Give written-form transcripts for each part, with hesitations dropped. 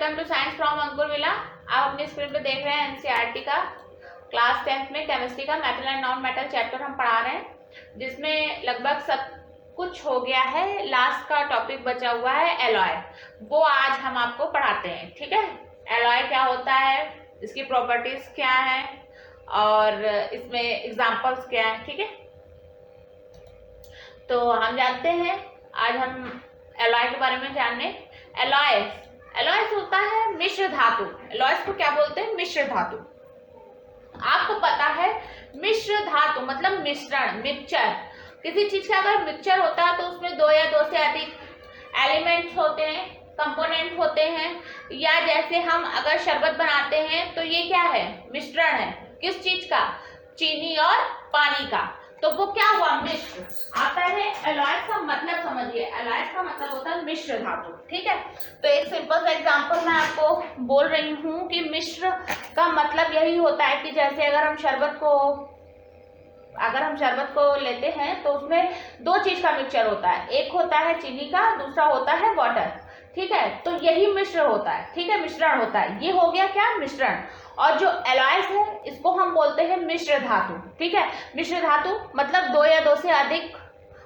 Welcome to science from Ankur Vila. आप अपनी screen पे देख रहे हैं एनसीईआरटी का क्लास 10th में केमिस्ट्री का metal and non metal chapter हम पढ़ा रहे हैं, जिसमें लगभग सब कुछ हो गया है। लास्ट का टॉपिक बचा हुआ है एलॉय, वो आज हम आपको पढ़ाते हैं। ठीक है, एलॉय क्या होता है, इसकी प्रॉपर्टीज क्या है और इसमें एग्जांपल्स क्या है। ठीक है, तो हम जानते हैं, आज हम एलॉय के बारे में जानने। एलॉयस होता है मिश्र धातु। एलॉयस को क्या बोलते हैं? मिश्र धातु। आपको पता है मिश्र धातु मतलब मिश्रण, मिक्सचर। किसी चीज का अगर मिक्सचर होता है तो उसमें दो या दो से अधिक एलिमेंट्स होते हैं, कंपोनेंट होते हैं। या जैसे हम अगर शरबत बनाते हैं तो ये क्या है? मिश्रण है। किस चीज का? चीनी और पानी का। तो वो क्या हुआ? मिश्र। आप पहले एलॉयस का मतलब समझिए। एलॉयस का मतलब होता है मिश्र धातु। ठीक है, तो एक सिंपल सा एग्जांपल मैं आपको बोल रही हूँ कि मिश्र का मतलब यही होता है कि जैसे अगर हम शरबत को लेते हैं तो उसमें दो चीज का मिक्सचर होता है, एक होता है चीनी का, दूसरा होता है वाटर। ठीक है, तो यही मिश्र होता है। ठीक है, मिश्रण होता है। ये हो गया क्या? मिश्रण। और जो एलॉयस है इसको हम बोलते हैं मिश्र धातु। ठीक है, मिश्र धातु मतलब दो या दो से अधिक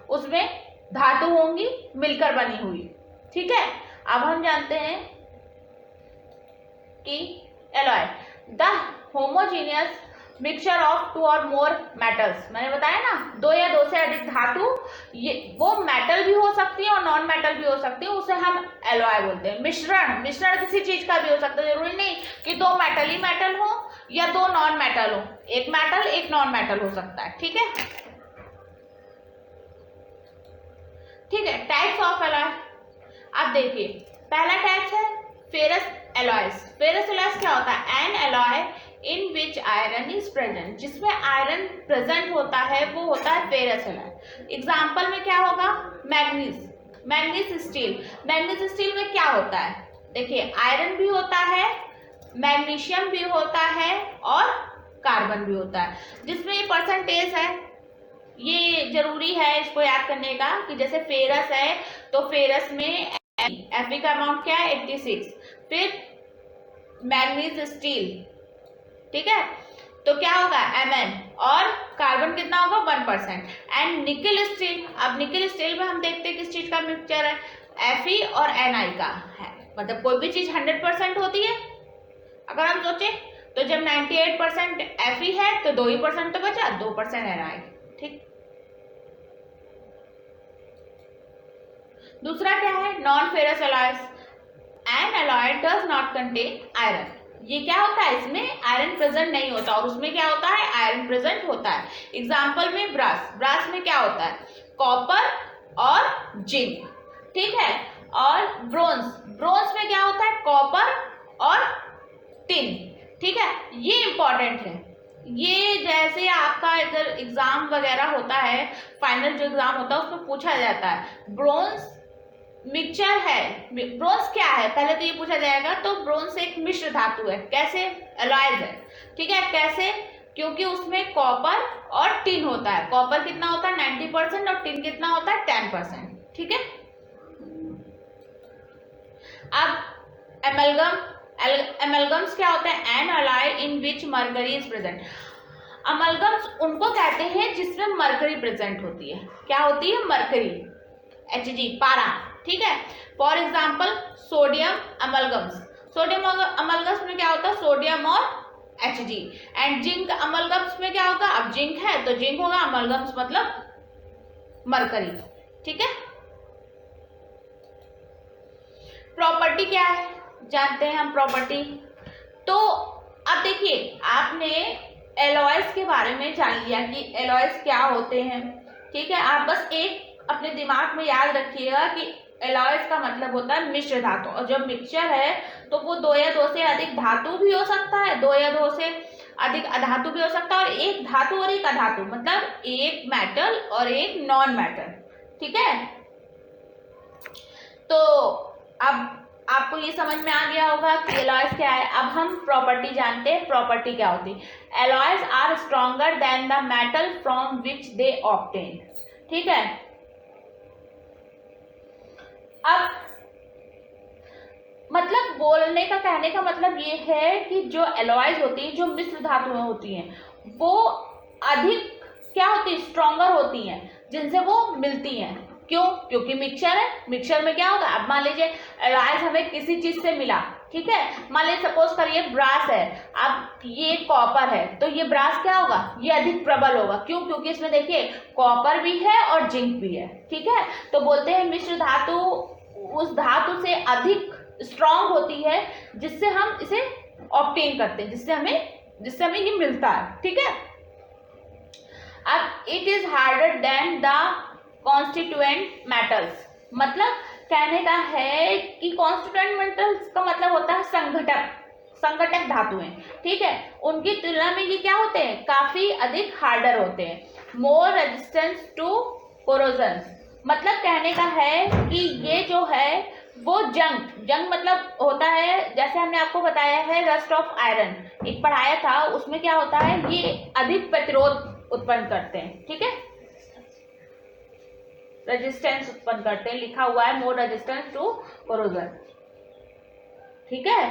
उसमें धातु होंगी मिलकर बनी हुई। ठीक है, अब हम जानते हैं कि alloy the homogeneous mixture of two or more metals. मैंने बताया ना, दो या दो से अधिक धातु, ये वो मेटल भी हो सकती है और नॉन मेटल भी हो सकती है, उसे हम एलॉय बोलते हैं। मिश्रण किसी चीज का भी हो सकता है, जरूरी नहीं कि दो मेटल ही मेटल हो या दो नॉन मेटल हो, एक मेटल एक नॉन मेटल हो सकता है। ठीक है, टाइप्स ऑफ एलॉय। अब देखिए, पहला टाइप है फेरस एलॉयस। फेरस एलॉयस क्या होता है? An alloy in which iron is present. जिसमें आयरन प्रेजेंट होता है वो होता है फेरस एलॉय। एग्जाम्पल में क्या होगा? Manganese steel. मैग्नीज स्टील में क्या होता है? देखिए, आयरन भी होता है, मैग्नीशियम भी होता है और कार्बन भी होता है। जिसमें ये परसेंटेज है, ये जरूरी है इसको याद करने का कि जैसे फेरस है तो फेरस में Fe का अमाउंट क्या है? 86। फिर मैग्नीज स्टील, ठीक है, तो क्या होगा? Mn। और कार्बन कितना होगा? 1%। एंड निकल स्टील। अब निकल स्टील में हम देखते हैं किस चीज का मिक्सचर है? Fe और Ni का है। मतलब कोई भी चीज 100% होती है। अगर हम सोचे तो जब 98% Fe है तो 2% तो बचा, 2% Ni। ठीक, दूसरा क्या है? Non ferrous Alois. N alloy does not contain iron. ये क्या होता है? इसमें आयरन प्रेजेंट नहीं होता और उसमें क्या होता है? आयरन प्रेजेंट होता है। एग्जाम्पल में ब्रास में क्या होता है? कॉपर और जिंक। ठीक है, और ब्रोंज में क्या होता है? कॉपर और टिन। ठीक है, ये इंपॉर्टेंट है। ये जैसे आपका इधर एग्जाम वगैरह होता है, फाइनल जो एग्जाम होता है उसमें पूछा जाता है ब्रोंज मिक्सचर है, ब्रोंज क्या है, पहले तो ये पूछा जाएगा। तो ब्रोंज एक मिश्र धातु है। कैसे? एलॉयज है। ठीक है, कैसे? क्योंकि उसमें कॉपर और टिन होता है। कॉपर कितना होता है? 90% और टिन कितना होता है? 10%। ठीक है, अब एमलगम्स क्या होता है? An alloy in which mercury is present. Amalgams उनको कहते हैं जिसमें मरकरी प्रेजेंट होती है। क्या होती है? मरकरी, Hg, पारा। ठीक है, फॉर एग्जाम्पल सोडियम अमलगम्स। सोडियम अमलगम्स में क्या होता है? सोडियम और Hg। एंड जिंक अमलगम्स में क्या होगा? अब जिंक है तो जिंक होगा, अमलगम्स मतलब मरकरी। ठीक है, प्रॉपर्टी क्या है जानते हैं हम प्रॉपर्टी। तो अब देखिए, आपने एलॉयस के बारे में जान लिया कि एलॉयस क्या होते हैं। ठीक है, आप बस एक अपने दिमाग में याद रखिएगा कि एलॉयस का मतलब होता है मिश्र धातु। और जब मिक्सचर है तो वो दो या दो से अधिक धातु भी हो सकता है, दो या दो से अधिक अधातु भी हो सकता है, और एक धातु और एक अधातु मतलब एक मेटल और एक नॉन मेटल। ठीक है, तो अब आपको ये समझ में आ गया होगा कि एलॉयस क्या है। अब हम प्रॉपर्टी जानते हैं। प्रॉपर्टी क्या होती है? Alloys are stronger than the metal from which they obtain. ठीक है, अब मतलब बोलने का, कहने का मतलब ये है कि जो एलॉयज होती हैं, जो मिश्र धातुएं होती हैं, वो अधिक क्या होती है, स्ट्रॉन्गर होती हैं, जिनसे वो मिलती हैं। क्यों? क्योंकि मिक्सचर है। मिक्सचर में क्या होगा, अब मान लीजिए एलॉयज हमें किसी चीज से मिला, ठीक है, मान लीजिए सपोज करिए ब्रास है, अब ये कॉपर है, तो ये ब्रास क्या होगा, ये अधिक प्रबल होगा। क्यों? क्योंकि इसमें देखिए कॉपर भी है और जिंक भी है, ठीक है। तो बोलते हैं मिश्र धातु उस धातु से अधिक स्ट्रॉन्ग होती है जिससे हम इसे ऑब्टेन करते हैं, जिससे हमें ये मिलता है, ठीक है। अब it is harder than the constituent metals, मतलब कहने का है कि कॉन्स्टिट्यूएंट मेटल्स का मतलब होता है संघटक धातुएं, ठीक है। उनकी तुलना में ये क्या होते हैं, काफी अधिक हार्डर होते हैं। मोर रेजिस्टेंस टू कोरोजन, मतलब कहने का है कि ये जो है वो जंग मतलब होता है, जैसे हमने आपको बताया है रस्ट ऑफ आयरन एक पढ़ाया था, उसमें क्या होता है, ये अधिक प्रतिरोध उत्पन्न करते हैं, ठीक है, रेजिस्टेंस उत्पन्न करते हैं, लिखा हुआ है मोर रेजिस्टेंस टू कोरोजन, ठीक है।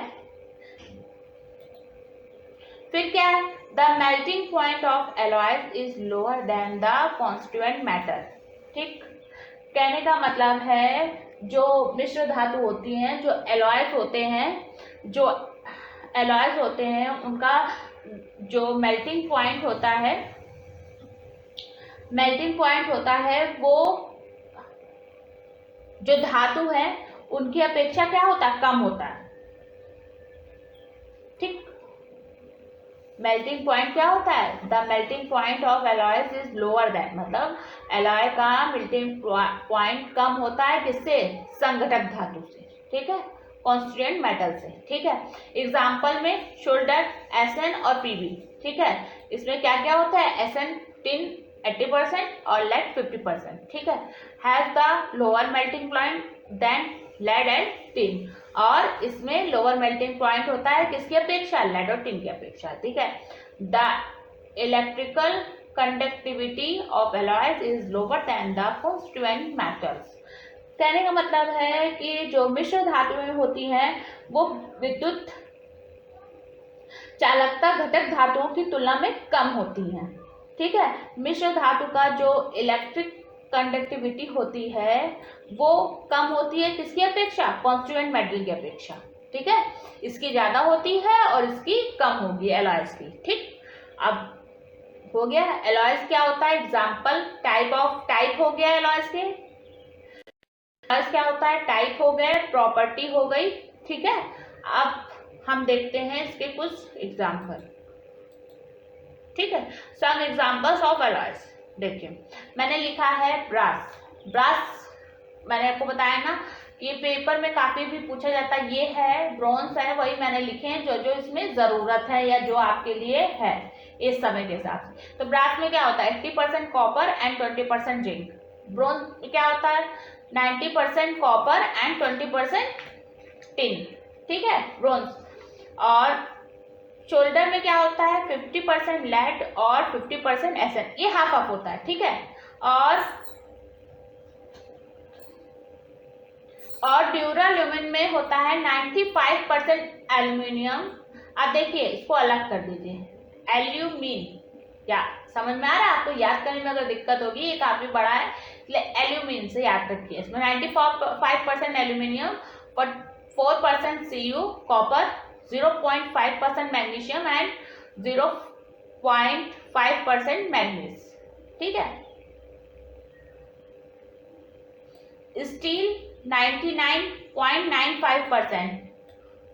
फिर क्या है, the melting point of alloys is lower than the constituent matter, ठीक। कहने का मतलब है जो मिश्र धातु होती हैं, जो एलॉयज होते हैं, उनका जो मेल्टिंग पॉइंट होता है वो जो धातु है उनकी अपेक्षा क्या होता है, कम होता है, ठीक। मेल्टिंग पॉइंट क्या होता है, the melting point of alloys is lower than, मतलब एलॉय का मेल्टिंग पॉइंट कम होता है, किससे, संघटक धातु से, ठीक है, कॉन्स्टिट्यूएंट मेटल से, ठीक है। एग्जाम्पल में शोल्डर Sn और Pb, ठीक है, इसमें क्या क्या होता है, Sn टिन 80% और लेड 50%, ठीक है, has the lower melting point than lead and tin, और इसमें लोअर मेल्टिंग पॉइंट होता है किसकी अपेक्षा, लेड और टिन की अपेक्षा, ठीक है। The electrical conductivity of alloys is lower than the constituent metals. कहने का मतलब है कि जो मिश्र धातुएं होती हैं वो विद्युत चालकता घटक धातुओं की तुलना में कम होती हैं, ठीक है। मिश्र धातु का जो इलेक्ट्रिक कंडक्टिविटी होती है वो कम होती है किसकी अपेक्षा, कॉन्स्टिट्यूएंट मेटल की अपेक्षा, ठीक है, इसकी ज्यादा होती है और इसकी कम होगी एलॉयज की, ठीक। अब हो गया एलॉयज क्या होता है, एग्जाम्पल टाइप हो गया एलॉयज के, एलॉयज क्या होता है, टाइप हो गए, प्रॉपर्टी हो गई, ठीक है। अब हम देखते हैं इसके कुछ एग्जाम्पल, ठीक है, सम एग्जाम्पल्स ऑफ एलॉयज। देखिए मैंने लिखा है ब्रास मैंने आपको बताया ना कि ये पेपर में काफी भी पूछा जाता है, ये है ब्रॉन्ज है, वही मैंने लिखे हैं जो इसमें जरूरत है या जो आपके लिए है इस समय के हिसाब से। तो ब्रास में क्या होता है, 80% कॉपर एंड 20% जिंक। ब्रॉन्ज में क्या होता है, 90% कॉपर एंड 20% टिन, ठीक है, ब्रॉन्ज। और शोल्डर में क्या होता है, 50% लेड और 50% Sn, ये हाफ हाफ होता है, ठीक है। और ड्यूराल्यूमिन में होता है 95% एल्यूमिनियम। अब देखिए इसको अलग कर दीजिए, एल्यूमिन, क्या समझ में आ रहा है आपको, याद करने में अगर दिक्कत होगी, ये काफी बड़ा है इसलिए एल्यूमिन से याद रखिए। इसमें 95% aluminium, 4% Cu copper, 0.5% magnesium and 0.5% manganese, ठीक है। स्टील 99.95%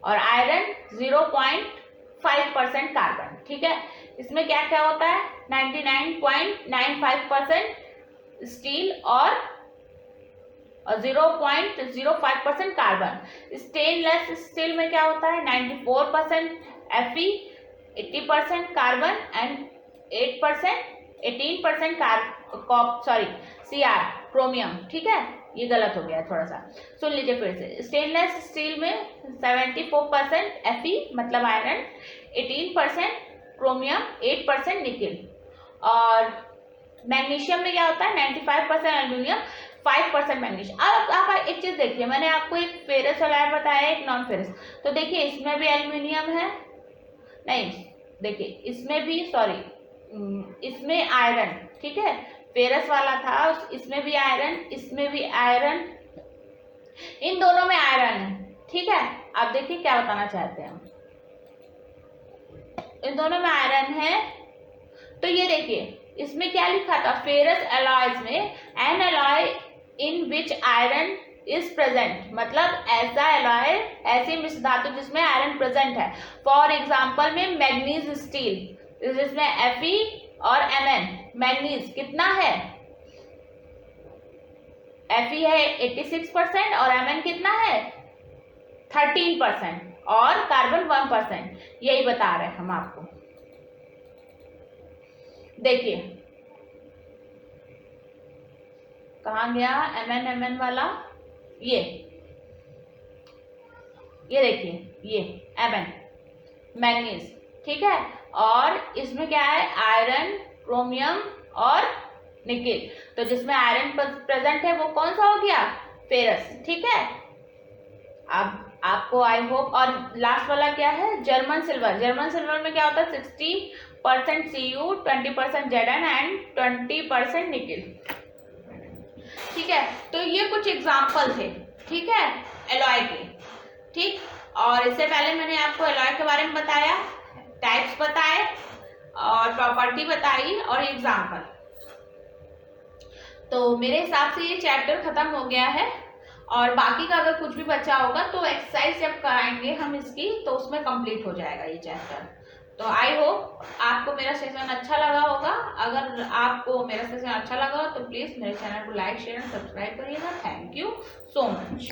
और आयरन 0.5% कार्बन, ठीक है। इसमें क्या क्या होता है, 99.95% स्टील और 0.05% कार्बन। स्टेनलेस स्टील में क्या होता है, 94% Fe, 80% carbon and 18% Cr chromium, ठीक है, ये गलत हो गया थोड़ा सा, सुन लीजिए फिर से। स्टेनलेस स्टील में 74% Fe मतलब आयरन, 18% क्रोमियम, 8% निकेल। और मैग्नीशियम में क्या होता है, 95% एल्यूमिनियम, 5% मैग्नीज। अब आप एक चीज देखिए, मैंने आपको एक फेरस एलॉय बताया, एक नॉन फेरस। तो देखिए इसमें भी एल्यूमिनियम है, नहीं देखिए इसमें भी, सॉरी इसमें आयरन, ठीक है, फेरस वाला था, इसमें भी आयरन, इसमें भी आयरन, इन दोनों में आयरन है, ठीक है। आप देखिए क्या बताना चाहते हैं, इन दोनों में आयरन है। तो ये देखिए इसमें क्या लिखा था, फेरस एलॉयज में N alloy in which iron is present, मतलब ऐसा एलॉय, ऐसी मिश्र धातु जिसमें आयरन प्रेजेंट है। फॉर एग्जांपल में मैग्नीज स्टील, जिसमें Fe और Mn, मैग्नीज कितना है, Fe है 86% और Mn कितना है 13% और कार्बन 1%, यही बता रहे हैं हम आपको। देखिए कहाँ गया Mn वाला, ये देखिए ये Mn मैग्नीज, ठीक है। और इसमें क्या है, आयरन, क्रोमियम और निकेल। तो जिसमें आयरन प्रेजेंट है वो कौन सा हो गया, फेरस, ठीक है। अब आपको आई होप, और लास्ट वाला क्या है, जर्मन सिल्वर। जर्मन सिल्वर में क्या होता है, 60% Cu, 20% Zn एंड 20% निकेल, ठीक है। तो ये कुछ एग्जाम्पल थे, ठीक है, एलॉय के, ठीक। और इससे पहले मैंने आपको एलॉय के बारे में बताया, टाइप्स बताए और प्रॉपर्टी बताई और एग्जाम्पल। तो मेरे हिसाब से ये चैप्टर खत्म हो गया है, और बाकी का अगर कुछ भी बचा होगा तो एक्सरसाइज जब कराएंगे हम इसकी, तो उसमें कंप्लीट हो जाएगा ये चैप्टर। तो आई होप आपको मेरा सेशन अच्छा लगा होगा। अगर आपको मेरा सेशन अच्छा लगा हो तो प्लीज़ मेरे चैनल को लाइक, शेयर एंड सब्सक्राइब करिएगा। Thank you so much.